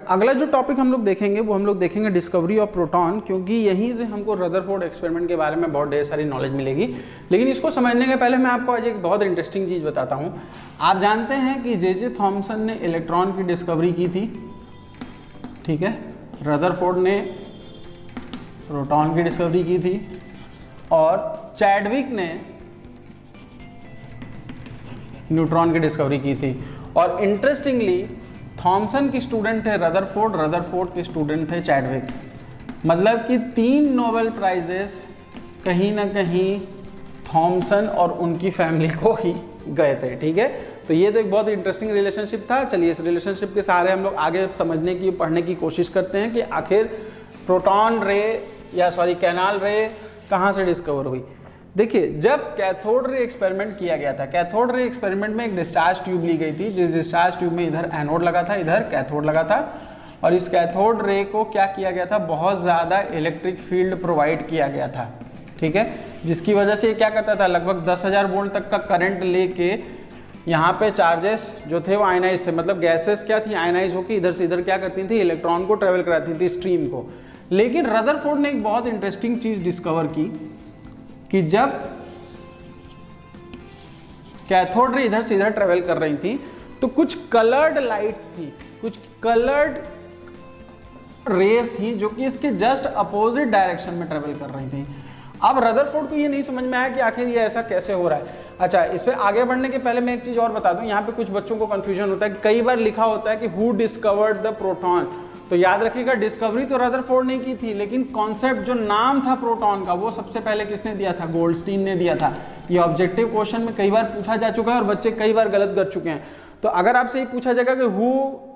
अगला जो टॉपिक हम लोग देखेंगे वो हम लोग देखेंगे डिस्कवरी ऑफ प्रोटॉन, क्योंकि यहीं से हमको रदरफोर्ड एक्सपेरिमेंट के बारे में बहुत ढेर सारी नॉलेज मिलेगी। लेकिन इसको समझने के पहले मैं आपको आज एक बहुत इंटरेस्टिंग चीज़ बताता हूँ। आप जानते हैं कि जे थॉमसन ने इलेक्ट्रॉन की डिस्कवरी की थी, ठीक है, रदरफोर्ड ने प्रोटॉन की डिस्कवरी की थी और चैडविक ने न्यूट्रॉन की डिस्कवरी की थी। और इंटरेस्टिंगली थॉमसन के स्टूडेंट थे रदरफोर्ड, रदरफोर्ड के स्टूडेंट थे चैडविक। मतलब कि 3 नोबेल प्राइजेस कहीं ना कहीं थॉमसन और उनकी फैमिली को ही गए थे, ठीक है। तो ये तो एक बहुत इंटरेस्टिंग रिलेशनशिप था। चलिए इस रिलेशनशिप के सहारे हम लोग आगे समझने की, पढ़ने की कोशिश करते हैं कि आखिर प्रोटॉन रे या कैनाल रे कहाँ से डिस्कवर हुई। देखिए, जब कैथोड रे एक्सपेरिमेंट किया गया था, कैथोड रे एक्सपेरिमेंट में एक डिस्चार्ज ट्यूब ली गई थी, जिस डिस्चार्ज ट्यूब में इधर एनोड लगा था, इधर कैथोड लगा था। और इस कैथोड रे को क्या किया गया था, बहुत ज़्यादा इलेक्ट्रिक फील्ड प्रोवाइड किया गया था, ठीक है, जिसकी वजह से ये क्या करता था, लगभग 10,000 वोल्ट तक का करंट लेके यहाँ पे चार्जेस जो थे वो आयनाइज थे। मतलब गैसेस क्या थी, आयनाइज होकर इधर से इधर क्या करती थी, इलेक्ट्रॉन को ट्रेवल कराती थी, स्ट्रीम को। लेकिन रदरफोर्ड ने एक बहुत इंटरेस्टिंग चीज़ डिस्कवर की कि जब कैथोड रे इधर से इधर ट्रेवल कर रही थी तो कुछ कलर्ड लाइट्स थी, कुछ कलर्ड रेस थी जो कि इसके जस्ट अपोजिट डायरेक्शन में ट्रेवल कर रही थी। अब रदरफोर्ड को ये नहीं समझ में आया कि आखिर ये ऐसा कैसे हो रहा है। अच्छा, इस पे आगे बढ़ने के पहले मैं एक चीज और बता दूं, यहाँ पे कुछ बच्चों को कंफ्यूजन होता है। कई बार लिखा होता है कि हु डिस्कवर्ड द प्रोटॉन, तो याद रखिएगा डिस्कवरी तो रदरफोर्ड ने की थी, लेकिन कॉन्सेप्ट जो नाम था प्रोटॉन का वो सबसे पहले किसने दिया था, गोल्डस्टीन ने दिया था। ये ऑब्जेक्टिव क्वेश्चन में कई बार पूछा जा चुका है और बच्चे कई बार गलत कर चुके हैं। तो अगर आपसे ये पूछा जाएगा कि who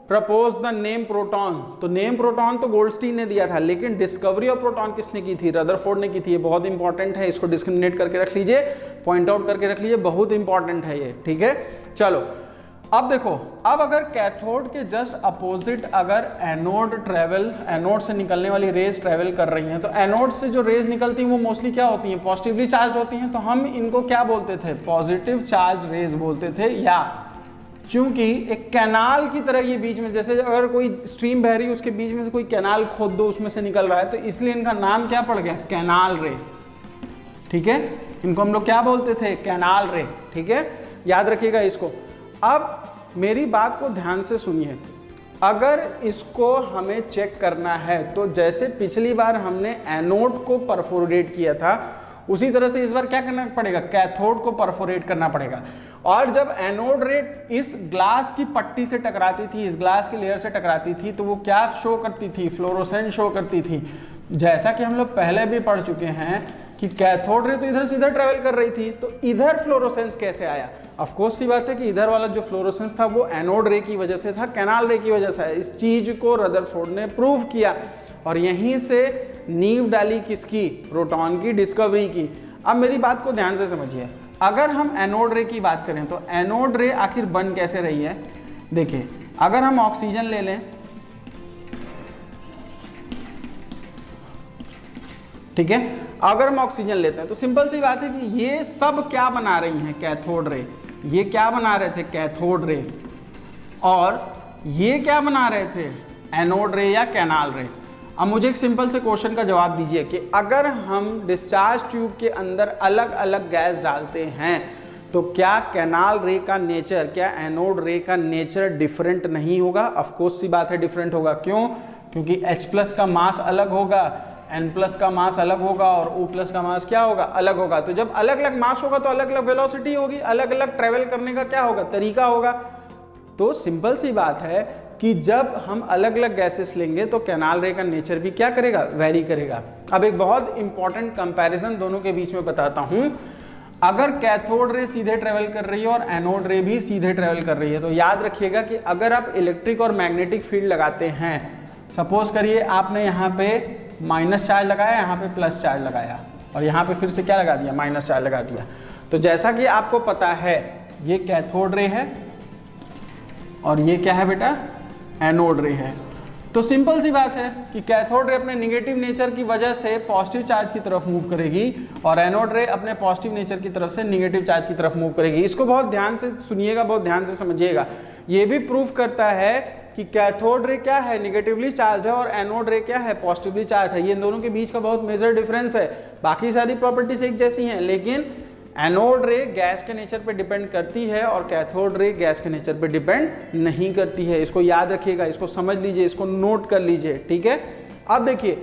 propose the name proton, तो नेम प्रोटॉन तो गोल्डस्टीन ने दिया था, लेकिन डिस्कवरी ऑफ प्रोटॉन किसने की थी, रदरफोर्ड ने की थी। ये बहुत इंपॉर्टेंट है, इसको डिस्क्रिमिनेट करके रख लीजिए, पॉइंट आउट करके रख लीजिए, बहुत इंपॉर्टेंट है ये, ठीक है। चलो अब देखो, अब अगर कैथोड के जस्ट अपोजिट अगर एनोड से निकलने वाली रेज ट्रेवल कर रही हैं, तो एनोड से जो रेज निकलती हैं वो मोस्टली क्या होती हैं, पॉजिटिवली चार्ज होती हैं। तो हम इनको क्या बोलते थे, पॉजिटिव चार्ज रेज बोलते थे। या क्योंकि एक कैनाल की तरह ये बीच में, जैसे अगर कोई स्ट्रीम बह रही है उसके बीच में से कोई कैनाल खोद दो, उसमें से निकल रहा है, तो इसलिए इनका नाम क्या पड़ गया, कैनाल रे, ठीक है। इनको हम लोग क्या बोलते थे, कैनाल रे, ठीक है, याद रखिएगा इसको। अब मेरी बात को ध्यान से सुनिए, अगर इसको हमें चेक करना है तो जैसे पिछली बार हमने एनोड को परफोरेट किया था, उसी तरह से इस बार क्या करना पड़ेगा, कैथोड को परफोरेट करना पड़ेगा। और जब एनोड रे इस ग्लास की पट्टी से टकराती थी, इस ग्लास की लेयर से टकराती थी, तो वो क्या शो करती थी, फ्लोरोसेंट शो करती थी। जैसा कि हम लोग पहले भी पढ़ चुके हैं कि कैथोड रे तो इधर से इधर ट्रेवल कर रही थी, तो इधर फ्लोरोसेंस कैसे आया। ऑफ कोर्स सी बात है कि इधर वाला जो फ्लोरोसेंस था वो एनोड रे की वजह से था, कैनाल रे की वजह से है। इस चीज को रदरफोर्ड ने प्रूव किया और यहीं से नींव डाली किसकी, प्रोटॉन की डिस्कवरी की। अब मेरी बात को ध्यान से समझिए, अगर हम एनोड रे की बात करें तो एनोड रे आखिर बन कैसे रही है। देखिए, अगर हम ऑक्सीजन ले लें, ठीक है, अगर हम ऑक्सीजन लेते हैं तो सिंपल सी बात है कि ये सब क्या बना रही हैं, कैथोड रे। ये क्या बना रहे थे, कैथोड रे, और ये क्या बना रहे थे, एनोड रे या कैनाल रे। अब मुझे एक सिंपल से क्वेश्चन का जवाब दीजिए कि अगर हम डिस्चार्ज ट्यूब के अंदर अलग अलग गैस डालते हैं तो क्या कैनाल रे का नेचर, क्या एनोड रे का नेचर डिफरेंट नहीं होगा। ऑफ कोर्स सी बात है डिफरेंट होगा। क्यों, क्योंकि H+ का मास अलग होगा, N+ का मास अलग होगा और O+ का मास क्या होगा, अलग होगा। तो जब अलग अलग मास होगा तो अलग अलग वेलोसिटी होगी, अलग अलग ट्रेवल करने का क्या होगा, तरीका होगा। तो सिंपल सी बात है कि जब हम अलग अलग गैसेस लेंगे तो कैनाल रे का नेचर भी क्या करेगा, वेरी करेगा। अब एक बहुत इंपॉर्टेंट कंपैरिजन दोनों के बीच में बताता हूं। अगर कैथोड रे सीधे ट्रेवल कर रही है और एनोड रे भी सीधे ट्रेवल कर रही है, तो याद रखिएगा कि अगर आप इलेक्ट्रिक और मैग्नेटिक फील्ड लगाते हैं, सपोज करिए आपने यहाँ पे माइनस चार्ज लगाया, यहाँ पे प्लस चार्ज लगाया और यहाँ पे फिर से क्या लगा दिया, माइनस चार्ज लगा दिया, तो जैसा कि आपको पता है ये कैथोड रे है और ये क्या है बेटा, एनोड रे है। तो सिंपल सी बात है कि कैथोड रे अपने निगेटिव नेचर की वजह से पॉजिटिव चार्ज की तरफ मूव करेगी और एनोड रे अपने पॉजिटिव नेचर की तरफ से निगेटिव चार्ज की तरफ मूव करेगी। इसको बहुत ध्यान से सुनिएगा, बहुत ध्यान से समझिएगा। ये भी प्रूफ करता है कि कैथोड रे क्या है, निगेटिवली चार्ज है, और एनोड रे क्या है, पॉजिटिवली चार्ज है। ये इन दोनों के बीच का बहुत मेजर डिफरेंस है। बाकी सारी प्रॉपर्टीज एक जैसी हैं, लेकिन एनोड रे गैस के नेचर पे डिपेंड करती है और कैथोड रे गैस के नेचर पे डिपेंड नहीं करती है। इसको याद रखिएगा, इसको समझ लीजिए, इसको नोट कर लीजिए, ठीक है। अब देखिए,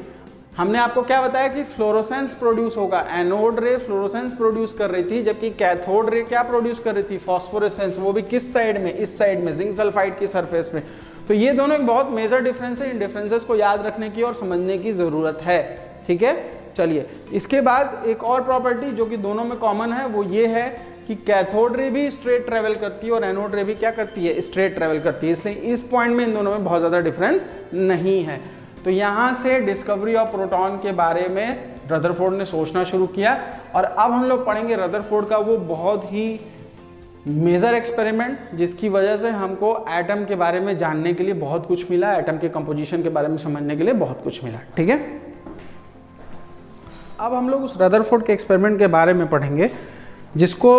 हमने आपको क्या बताया कि फ्लोरोसेंस प्रोड्यूस होगा, एनोड रे फ्लोरोसेंस प्रोड्यूस कर रही थी, जबकि कैथोड रे क्या प्रोड्यूस कर रही थी, फॉस्फोरेसेंस। वो भी किस साइड में, इस साइड में, जिंक सल्फाइड की सरफेस में। तो ये दोनों एक बहुत मेजर डिफरेंस है। इन डिफरेंसेस को याद रखने की और समझने की जरूरत है, ठीक है। चलिए, इसके बाद एक और प्रॉपर्टी जो कि दोनों में कॉमन है वो ये है कि कैथोड रे भी स्ट्रेट ट्रेवल करती है और एनोड रे भी क्या करती है, स्ट्रेट ट्रेवल करती है। इसलिए इस पॉइंट में इन दोनों में बहुत ज़्यादा डिफरेंस नहीं है। तो यहाँ से डिस्कवरी ऑफ प्रोटॉन के बारे में रदरफोर्ड ने सोचना शुरू किया, और अब हम लोग पढ़ेंगे रदरफोर्ड का वो बहुत ही मेजर एक्सपेरिमेंट जिसकी वजह से हमको एटम के बारे में जानने के लिए बहुत कुछ मिला, एटम के कंपोजिशन के बारे में समझने के लिए बहुत कुछ मिला, ठीक है। अब हम लोग उस रदरफोर्ड के एक्सपेरिमेंट के बारे में पढ़ेंगे, जिसको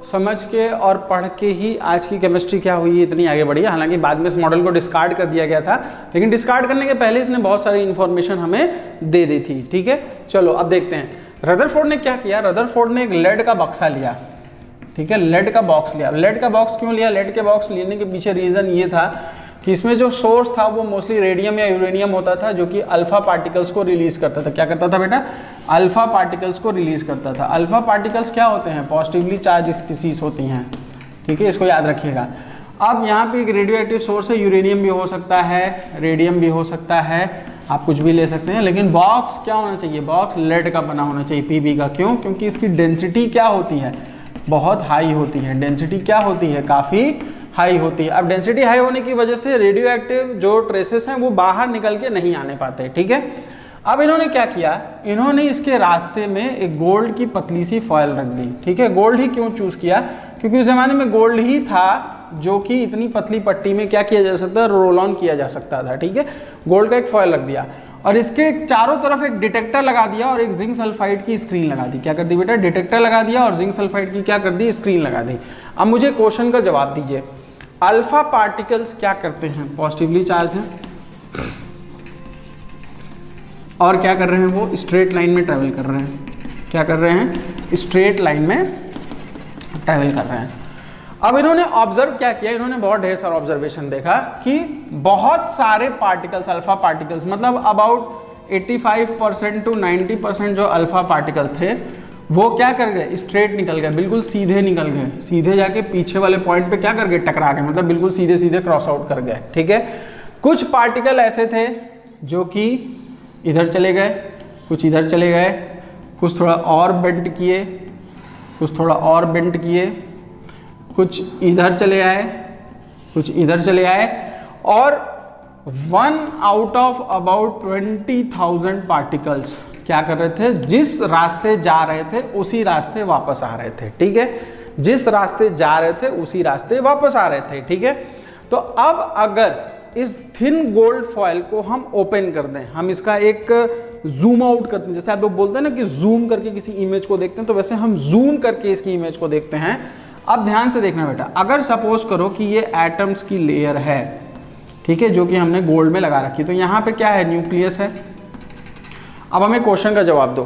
समझ के और पढ़ के ही आज की केमिस्ट्री क्या हुई इतनी आगे बढ़ी है। हालांकि बाद में इस मॉडल को डिस्कार्ड कर दिया गया था, लेकिन डिस्कार्ड करने के पहले इसने बहुत सारी इंफॉर्मेशन हमें दे दी थी, ठीक है। चलो अब देखते हैं रदरफोर्ड ने क्या किया। रदरफोर्ड ने एक लेड का बक्सा लिया, ठीक है, लेड का बॉक्स लिया। लेड का बॉक्स क्यों लिया? लेड के बॉक्स लेने के पीछे रीजन ये था कि इसमें जो सोर्स था वो मोस्टली रेडियम या यूरेनियम होता था, जो कि अल्फा पार्टिकल्स को रिलीज करता था। क्या करता था बेटा? अल्फा पार्टिकल्स को रिलीज करता था। अल्फा पार्टिकल्स क्या होते हैं? पॉजिटिवली चार्ज स्पीसीज होती हैं, ठीक है, इसको याद रखिएगा। अब यहाँ पे एक रेडियो एक्टिव सोर्स है, यूरेनियम भी हो सकता है, रेडियम भी हो सकता है, आप कुछ भी ले सकते हैं, लेकिन बॉक्स क्या होना चाहिए? बॉक्स लेड का बना होना चाहिए, पीबी का। क्यों? क्योंकि इसकी डेंसिटी क्या होती है? बहुत हाई होती है। डेंसिटी क्या होती है? काफ़ी हाई होती है। अब डेंसिटी हाई होने की वजह से रेडियो एक्टिव जो ट्रेसेस हैं वो बाहर निकल के नहीं आने पाते, ठीक है। अब इन्होंने क्या किया, इन्होंने इसके रास्ते में एक गोल्ड की पतली सी फॉयल रख दी, ठीक है। गोल्ड ही क्यों चूज किया? क्योंकि उस जमाने में गोल्ड ही था जो कि इतनी पतली पट्टी में क्या किया जा सकता है, रोल ऑन किया जा सकता था, ठीक है। गोल्ड का एक फॉयल रख दिया और इसके चारों तरफ एक डिटेक्टर लगा दिया और एक जिंक सल्फाइड की स्क्रीन लगा दी। क्या कर दी बेटा? डिटेक्टर लगा दिया और जिंक सल्फाइड की क्या कर दी? स्क्रीन लगा दी। अब मुझे क्वेश्चन का जवाब दीजिए, अल्फा पार्टिकल्स क्या करते हैं? पॉजिटिवली चार्ज हैं और क्या कर रहे हैं? वो स्ट्रेट लाइन में ट्रेवल कर रहे हैं। क्या कर रहे हैं? स्ट्रेट लाइन में ट्रेवल कर रहे हैं। अब इन्होंने ऑब्जर्व क्या किया, इन्होंने बहुत ढेर सारा ऑब्जर्वेशन देखा कि बहुत सारे पार्टिकल्स, अल्फा पार्टिकल्स, मतलब अबाउट 85% टू 90% जो अल्फा पार्टिकल्स थे वो क्या कर गए? स्ट्रेट निकल गए, बिल्कुल सीधे निकल गए, सीधे जाके पीछे वाले पॉइंट पे क्या कर गए? टकरा गए, मतलब बिल्कुल सीधे सीधे क्रॉस आउट कर गए, ठीक है। कुछ पार्टिकल ऐसे थे जो कि इधर चले गए, कुछ इधर चले गए, कुछ थोड़ा और बेंट किए, कुछ थोड़ा और बेंट किए, कुछ इधर चले आए, कुछ इधर चले आए, और 1 आउट ऑफ अबाउट 20,000 पार्टिकल्स क्या कर रहे थे? जिस रास्ते जा रहे थे उसी रास्ते वापस आ रहे थे, ठीक है। जिस रास्ते जा रहे थे उसी रास्ते वापस आ रहे थे, ठीक है। तो अब अगर इस थिन गोल्ड फॉयल को हम ओपन कर दें, हम इसका एक जूम आउट करते हैं, जैसे आप लोग बोलते हैं ना कि जूम करके किसी इमेज को देखते हैं, तो वैसे हम जूम करके इसकी इमेज को देखते हैं। अब ध्यान से देखना बेटा, अगर सपोज करो कि ये एटम्स की लेयर है, ठीक है, जो कि हमने गोल्ड में लगा रखी, तो यहाँ पे क्या है? न्यूक्लियस है। अब हमें क्वेश्चन का जवाब दो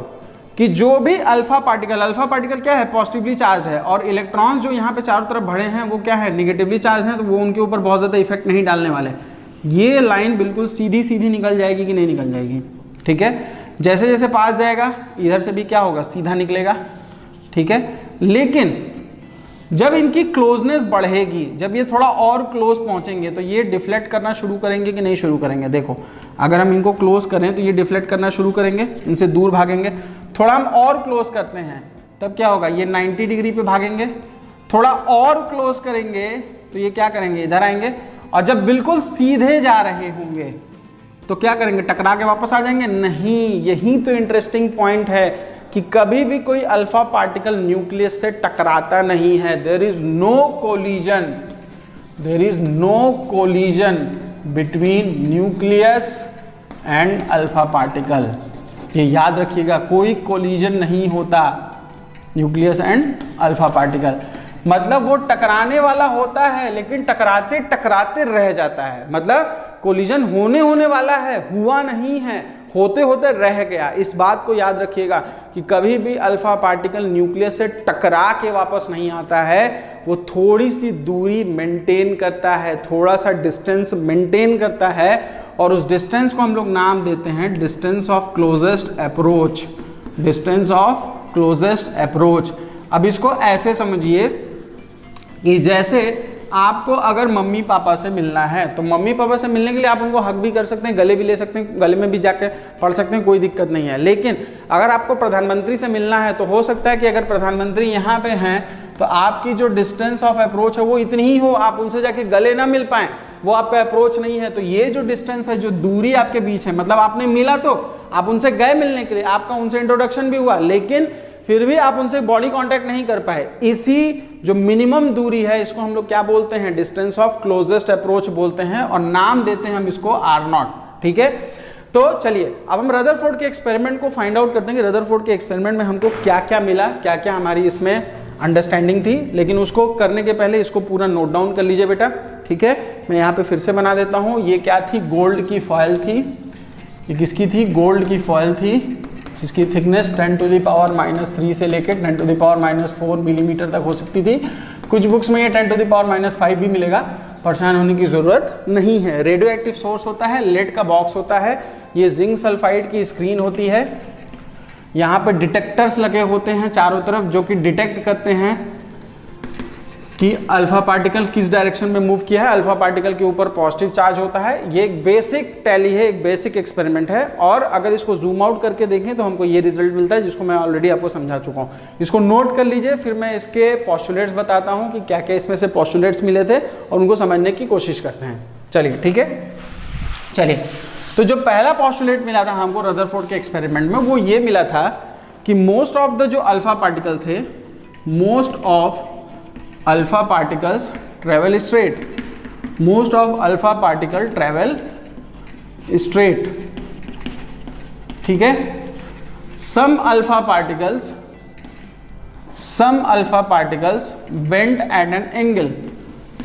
कि जो भी अल्फा पार्टिकल क्या है? पॉजिटिवली चार्ज है, और इलेक्ट्रॉन्स जो यहाँ पे चारों तरफ भरे हैं वो क्या है? निगेटिवली चार्ज हैं, तो वो उनके ऊपर बहुत ज़्यादा इफेक्ट नहीं डालने वाले। ये लाइन बिल्कुल सीधी सीधी निकल जाएगी कि नहीं निकल जाएगी, ठीक है। जैसे जैसे पास जाएगा इधर से भी क्या होगा? सीधा निकलेगा, ठीक है। लेकिन जब इनकी क्लोजनेस बढ़ेगी, जब ये थोड़ा और क्लोज पहुंचेंगे, तो ये डिफ्लेक्ट करना शुरू करेंगे कि नहीं शुरू करेंगे? देखो, अगर हम इनको क्लोज करें तो ये डिफ्लेक्ट करना शुरू करेंगे, इनसे दूर भागेंगे। थोड़ा हम और क्लोज करते हैं तब क्या होगा? ये 90 डिग्री पे भागेंगे। थोड़ा और क्लोज करेंगे तो ये क्या करेंगे? इधर आएंगे, और जब बिल्कुल सीधे जा रहे होंगे तो क्या करेंगे? टकरा के वापस आ जाएंगे? नहीं, यही तो इंटरेस्टिंग पॉइंट है कि कभी भी कोई अल्फा पार्टिकल न्यूक्लियस से टकराता नहीं है। There is no collision, there is no collision between nucleus and alpha particle. ये याद रखिएगा, कोई कोलिजन नहीं होता न्यूक्लियस एंड अल्फा पार्टिकल। मतलब वो टकराने वाला होता है लेकिन टकराते टकराते रह जाता है। मतलब कोलिजन होने वाला है, हुआ नहीं है, होते होते रह गया। इस बात को याद रखिएगा कि कभी भी अल्फा पार्टिकल न्यूक्लियस से टकरा के वापस नहीं आता है, वो थोड़ी सी दूरी मेंटेन करता है, थोड़ा सा डिस्टेंस मेंटेन करता है, और उस डिस्टेंस को हम लोग नाम देते हैं distance of closest approach, distance of closest approach. अब इसको ऐसे समझिए कि जैसे आपको अगर मम्मी पापा से मिलना है तो मम्मी पापा से मिलने के लिए आप उनको हक भी कर सकते हैं, गले भी ले सकते हैं, गले में भी जाके पढ़ सकते हैं, कोई दिक्कत नहीं है। लेकिन अगर आपको प्रधानमंत्री से मिलना है तो हो सकता है कि अगर प्रधानमंत्री यहाँ पे हैं तो आपकी जो डिस्टेंस ऑफ अप्रोच है वो इतनी ही हो, आप उनसे जाके गले ना मिल पाएँ, वो आपका अप्रोच नहीं है। तो ये जो डिस्टेंस है, जो दूरी आपके बीच है, मतलब आपने मिला तो आप उनसे गए मिलने के लिए, आपका उनसे इंट्रोडक्शन भी हुआ, लेकिन फिर भी आप उनसे बॉडी कांटेक्ट नहीं कर पाए। इसी जो मिनिमम दूरी है इसको हम लोग क्या बोलते हैं, डिस्टेंस ऑफ क्लोजेस्ट अप्रोच बोलते हैं, और नाम देते हैं हम इसको R0। ठीक है, तो चलिए अब हम रदरफोर्ड के एक्सपेरिमेंट को फाइंड आउट करते हैं कि रदरफोर्ड के एक्सपेरिमेंट में हमको क्या क्या मिला, क्या क्या हमारी इसमें अंडरस्टैंडिंग थी। लेकिन उसको करने के पहले इसको पूरा नोट डाउन कर लीजिए बेटा। ठीक है, मैं यहाँ पे फिर से बना देता हूँ। ये क्या थी, गोल्ड की फॉयल थी। ये किसकी थी, गोल्ड की फॉयल थी, जिसकी थिकनेस 10⁻³ से लेकर 10⁻⁴ मिलीमीटर तक हो सकती थी। कुछ बुक्स में ये 10⁻⁵ भी मिलेगा, परेशान होने की ज़रूरत नहीं है। रेडियो एक्टिव सोर्स होता है, लेड का बॉक्स होता है, ये जिंक सल्फाइड की स्क्रीन होती है, यहाँ पे डिटेक्टर्स लगे होते हैं चारों तरफ जो कि डिटेक्ट करते हैं कि अल्फा पार्टिकल किस डायरेक्शन में मूव किया है। अल्फा पार्टिकल के ऊपर पॉजिटिव चार्ज होता है। ये एक बेसिक टैली है, एक बेसिक एक्सपेरिमेंट है, और अगर इसको जूम आउट करके देखें तो हमको ये रिजल्ट मिलता है जिसको मैं ऑलरेडी आपको समझा चुका हूँ। इसको नोट कर लीजिए, फिर मैं इसके पोस्टुलेट्स बताता हूँ कि क्या क्या इसमें से पोस्टुलेट्स मिले थे और उनको समझने की कोशिश करते हैं। चलिए ठीक है, चलिए तो जो पहला पोस्टुलेट मिला था हमको रदरफोर्ड के एक्सपेरिमेंट में, वो ये मिला था कि मोस्ट ऑफ द जो अल्फा पार्टिकल थे, most of alpha particles travel straight, most of alpha particle travel straight. ठीक है, some alpha particles bent at an angle,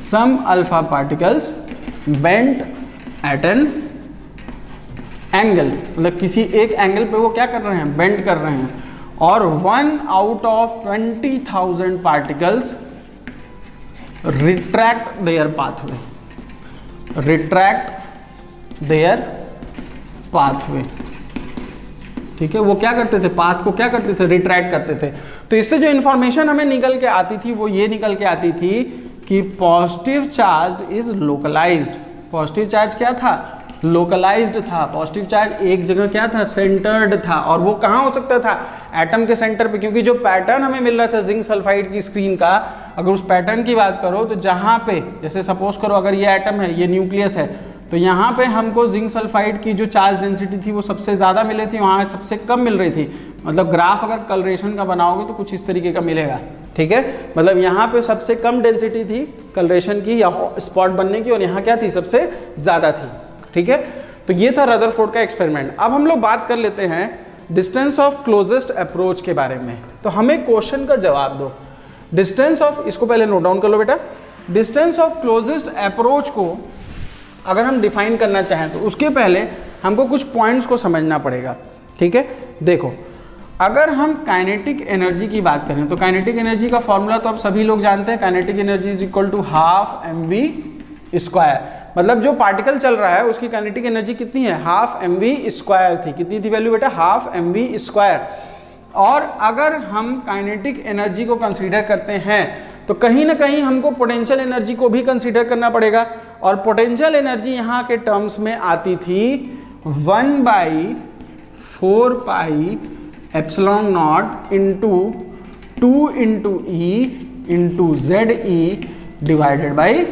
some alpha particles bent at an angle, मतलब किसी एक angle पे वो क्या कर रहे हैं, बेंड कर रहे हैं। और 1 out of 20,000 particles retract their pathway, retract their pathway. ठीक है, वो क्या करते थे, पाथ को क्या करते थे, रिट्रैक्ट करते थे। तो इससे जो इंफॉर्मेशन हमें निकल के आती थी वो ये निकल के आती थी कि positive charge is localised. Positive charge क्या था, लोकलाइज्ड था। पॉजिटिव चार्ज एक जगह क्या था, सेंटर्ड था। और वो कहाँ हो सकता था, एटम के सेंटर पे, क्योंकि जो पैटर्न हमें मिल रहा था जिंक सल्फाइड की स्क्रीन का, अगर उस पैटर्न की बात करो तो जहाँ पे, जैसे सपोज करो अगर ये एटम है, ये न्यूक्लियस है, तो यहाँ पे हमको जिंक सल्फाइड की जो चार्ज डेंसिटी थी वो सबसे ज़्यादा मिली थी, वहाँ सबसे कम मिल रही थी। मतलब ग्राफ अगर कलरेशन का बनाओगे तो कुछ इस तरीके का मिलेगा। ठीक है, मतलब यहाँ पे सबसे कम डेंसिटी थी कलरेशन की या स्पॉट बनने की, और यहाँ क्या थी, सबसे ज़्यादा थी। ठीक है, तो ये था रदरफोर्ड का एक्सपेरिमेंट। अब हम लोग बात कर लेते हैं डिस्टेंस ऑफ क्लोजेस्ट अप्रोच के बारे में। तो हमें क्वेश्चन का जवाब दो, डिस्टेंस ऑफ, इसको पहले नोट डाउन कर लो बेटा। डिस्टेंस ऑफ क्लोजेस्ट अप्रोच को अगर हम डिफाइन करना चाहें तो उसके पहले हमको कुछ पॉइंट्स को समझना पड़ेगा। ठीक है, देखो अगर हम काइनेटिक एनर्जी की बात करें तो काइनेटिक एनर्जी का फॉर्मूला तो आप सभी लोग जानते हैं, kinetic energy is equal to ½ mv²। मतलब जो पार्टिकल चल रहा है उसकी काइनेटिक एनर्जी कितनी है, ½ mv² थी। कितनी थी वैल्यू बेटा, ½ mv²। और अगर हम काइनेटिक एनर्जी को कंसीडर करते हैं तो कहीं ना कहीं हमको पोटेंशियल एनर्जी को भी कंसीडर करना पड़ेगा। और पोटेंशियल एनर्जी यहाँ के टर्म्स में आती थी 1/4πε0 into 2 into E into ZE divided by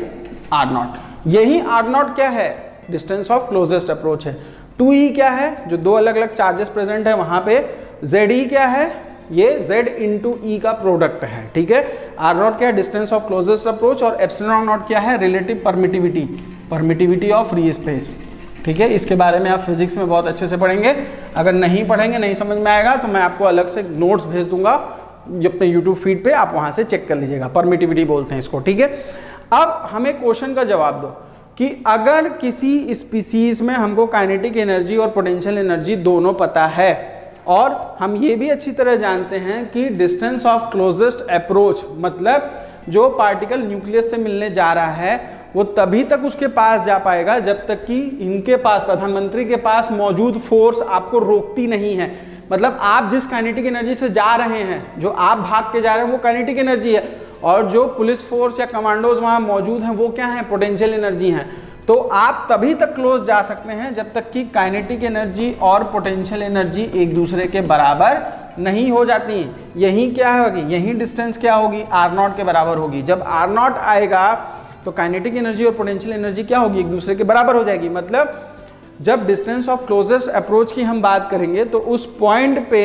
R0। यही R0 क्या है, डिस्टेंस ऑफ क्लोजेस्ट अप्रोच है। 2E क्या है, जो दो अलग अलग चार्जेस प्रेजेंट है वहां पे। ZE क्या है, ये Z इंटू E का प्रोडक्ट है। ठीक है, R0 क्या है, डिस्टेंस ऑफ क्लोजेस्ट अप्रोच, और ε0 क्या है, relative permittivity, permittivity of free space. ठीक है, इसके बारे में आप फिजिक्स में बहुत अच्छे से पढ़ेंगे। अगर नहीं पढ़ेंगे, नहीं समझ में आएगा तो मैं आपको अलग से नोट्स भेज दूंगा अपने यूट्यूब फीड पे, आप वहां से चेक कर लीजिएगा। परमिटिविटी बोलते हैं इसको। ठीक है, अब हमें क्वेश्चन का जवाब दो। कि अगर किसी स्पीसीज में हमको काइनेटिक एनर्जी और पोटेंशियल एनर्जी दोनों पता है, और हम ये भी अच्छी तरह जानते हैं कि डिस्टेंस ऑफ क्लोजेस्ट अप्रोच, मतलब जो पार्टिकल न्यूक्लियस से मिलने जा रहा है वो तभी तक उसके पास जा पाएगा जब तक कि इनके पास, प्रधानमंत्री के पास मौजूद फोर्स आपको रोकती नहीं है। मतलब आप जिस काइनेटिक एनर्जी से जा रहे हैं, जो आप भाग के जा रहे हैं वो काइनेटिक एनर्जी है, और जो पुलिस फोर्स या कमांडोज वहाँ मौजूद हैं वो क्या है, पोटेंशियल एनर्जी हैं। तो आप तभी तक क्लोज जा सकते हैं जब तक कि काइनेटिक एनर्जी और पोटेंशियल एनर्जी एक दूसरे के बराबर नहीं हो जाती। यही क्या होगी, यही डिस्टेंस क्या होगी, R0 के बराबर होगी। जब R0 आएगा तो काइनेटिक एनर्जी और पोटेंशियल एनर्जी क्या होगी, एक दूसरे के बराबर हो जाएगी। मतलब जब डिस्टेंस ऑफ क्लोजेस्ट अप्रोच की हम बात करेंगे तो उस पॉइंट पे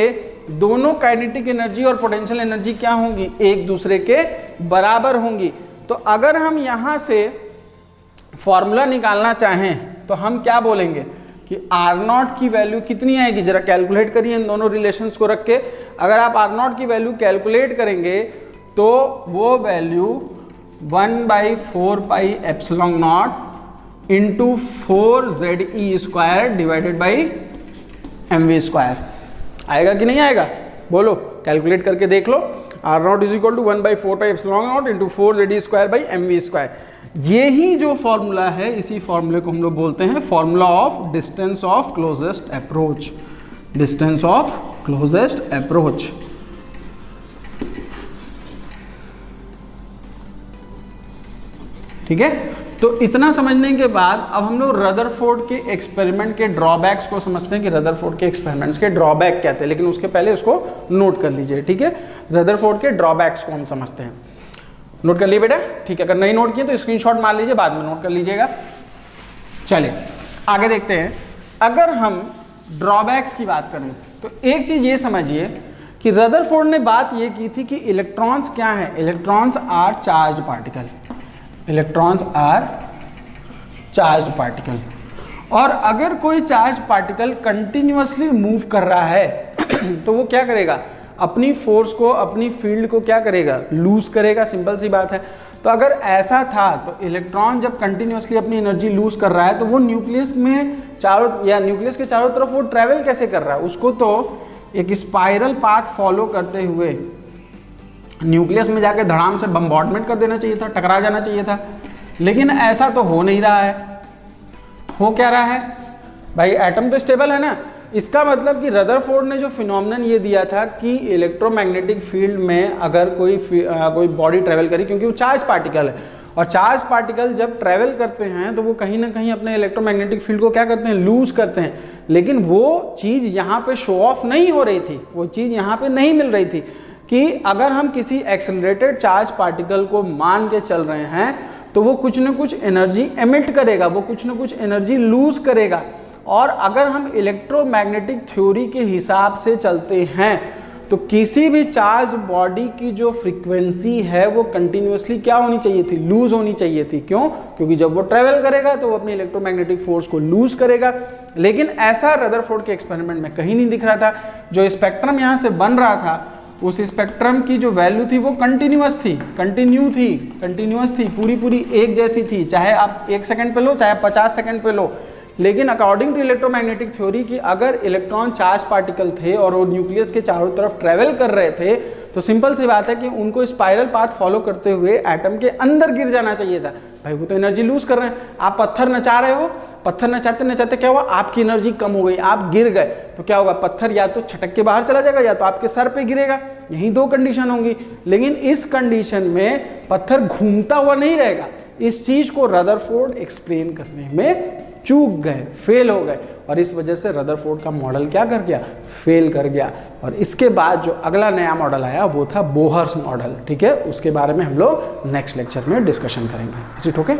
दोनों काइनेटिक एनर्जी और पोटेंशियल एनर्जी क्या होंगी, एक दूसरे के बराबर होंगी। तो अगर हम यहाँ से फॉर्मूला निकालना चाहें तो हम क्या बोलेंगे कि R0 की वैल्यू कितनी आएगी, जरा कैलकुलेट करिए इन दोनों रिलेशंस को रख के। अगर आप R0 की वैल्यू कैलकुलेट करेंगे तो वो value 1/4 pi epsilon naught into 4ZE² divided by mv² आएगा कि नहीं आएगा, बोलो, कैलकुलेट करके देख लो। R0 is equal to 1/4 pi epsilon naught into 4ZE² by mv²। ये ही जो फॉर्मूला है, इसी फॉर्मूले को हम लोग बोलते हैं formula of distance of closest approach. Distance of closest approach. ठीक है, तो इतना समझने के बाद अब हम लोग रदरफोर्ड के एक्सपेरिमेंट के ड्रॉबैक्स को समझते हैं कि रदरफोर्ड के एक्सपेरिमेंट्स के ड्रॉबैक क्या थे। लेकिन उसके पहले उसको नोट कर लीजिए। ठीक है, रदरफोर्ड के ड्रॉबैक्स को हम समझते हैं। नोट कर लिए बेटा, ठीक है, अगर नहीं नोट किए तो स्क्रीनशॉट मार लीजिए, बाद में नोट कर लीजिएगा। चलिए आगे देखते हैं। अगर हम ड्रॉबैक्स की बात करें तो एक चीज ये समझिए कि रदरफोर्ड ने बात ये की थी कि इलेक्ट्रॉन्स क्या है, electrons are charged particle, electrons are charged particle. और अगर कोई चार्ज पार्टिकल कंटिन्यूअसली मूव कर रहा है तो वो क्या करेगा, अपनी फोर्स को, अपनी फील्ड को क्या करेगा, लूज करेगा। सिंपल सी बात है। तो अगर ऐसा था तो इलेक्ट्रॉन जब कंटिन्यूअसली अपनी एनर्जी लूज कर रहा है तो वो न्यूक्लियस में चारों, या न्यूक्लियस के चारों तरफ वो ट्रेवल कैसे कर रहा है, उसको तो एक स्पाइरल पाथ फॉलो करते हुए न्यूक्लियस में जाके धड़ाम से बम्बार्डमेंट कर देना चाहिए था, टकरा जाना चाहिए था। लेकिन ऐसा तो हो नहीं रहा है। हो क्या रहा है भाई, एटम तो स्टेबल है ना। इसका मतलब कि रदरफोर्ड ने जो फिनोमेनन ये दिया था कि इलेक्ट्रोमैग्नेटिक फील्ड में अगर कोई बॉडी ट्रेवल करी, क्योंकि वो चार्ज पार्टिकल है, और चार्ज पार्टिकल जब ट्रेवल करते हैं तो वो कहीं ना कहीं अपने इलेक्ट्रोमैग्नेटिक फील्ड को क्या करते हैं, लूज करते हैं। लेकिन वो चीज़ यहाँ पे शो ऑफ नहीं हो रही थी, वो चीज़ यहाँ पे नहीं मिल रही थी कि अगर हम किसी एक्सेलरेटेड चार्ज पार्टिकल को मान के चल रहे हैं तो वो कुछ ना कुछ एनर्जी एमिट करेगा, वो कुछ ना कुछ एनर्जी लूज करेगा। और अगर हम इलेक्ट्रोमैग्नेटिक थ्योरी के हिसाब से चलते हैं तो किसी भी चार्ज बॉडी की जो फ्रीक्वेंसी है वो कंटिन्यूअसली क्या होनी चाहिए थी, लूज होनी चाहिए थी। क्यों? क्योंकि जब वो ट्रेवल करेगा तो वो अपनी इलेक्ट्रोमैग्नेटिक फोर्स को लूज करेगा। लेकिन ऐसा रदरफोर्ड के एक्सपेरिमेंट में कहीं नहीं दिख रहा था। जो स्पेक्ट्रम यहाँ से बन रहा था उस स्पेक्ट्रम की जो वैल्यू थी वो कंटिन्यूअस थी, कंटिन्यूअस थी, पूरी एक जैसी थी, चाहे आप 1 सेकंड पे लो चाहे 50 सेकंड पे लो। लेकिन अकॉर्डिंग टू इलेक्ट्रोमैग्नेटिक थ्योरी कि अगर इलेक्ट्रॉन चार्ज पार्टिकल थे और वो न्यूक्लियस के चारों तरफ ट्रेवल कर रहे थे तो सिंपल सी बात है कि उनको स्पाइरल पाथ फॉलो करते हुए एटम के अंदर गिर जाना चाहिए था। भाई वो तो एनर्जी लूज कर रहे हैं। आप पत्थर नचा रहे हो, पत्थर नचाते नचाते क्या हुआ, आपकी एनर्जी कम हो गई, आप गिर गए, तो क्या होगा, पत्थर या तो छटक के बाहर चला जाएगा या तो आपके सर पे गिरेगा। यही 2 कंडीशन होंगी। लेकिन इस कंडीशन में पत्थर घूमता हुआ नहीं रहेगा। इस चीज को रदरफोर्ड एक्सप्लेन करने में चूक गए, फेल हो गए, और इस वजह से रदरफोर्ड का मॉडल क्या कर गया, फेल कर गया। और इसके बाद जो अगला नया मॉडल आया वो था बोहर्स मॉडल। ठीक है, उसके बारे में हम लोग नेक्स्ट लेक्चर में डिस्कशन करेंगे। Is it okay?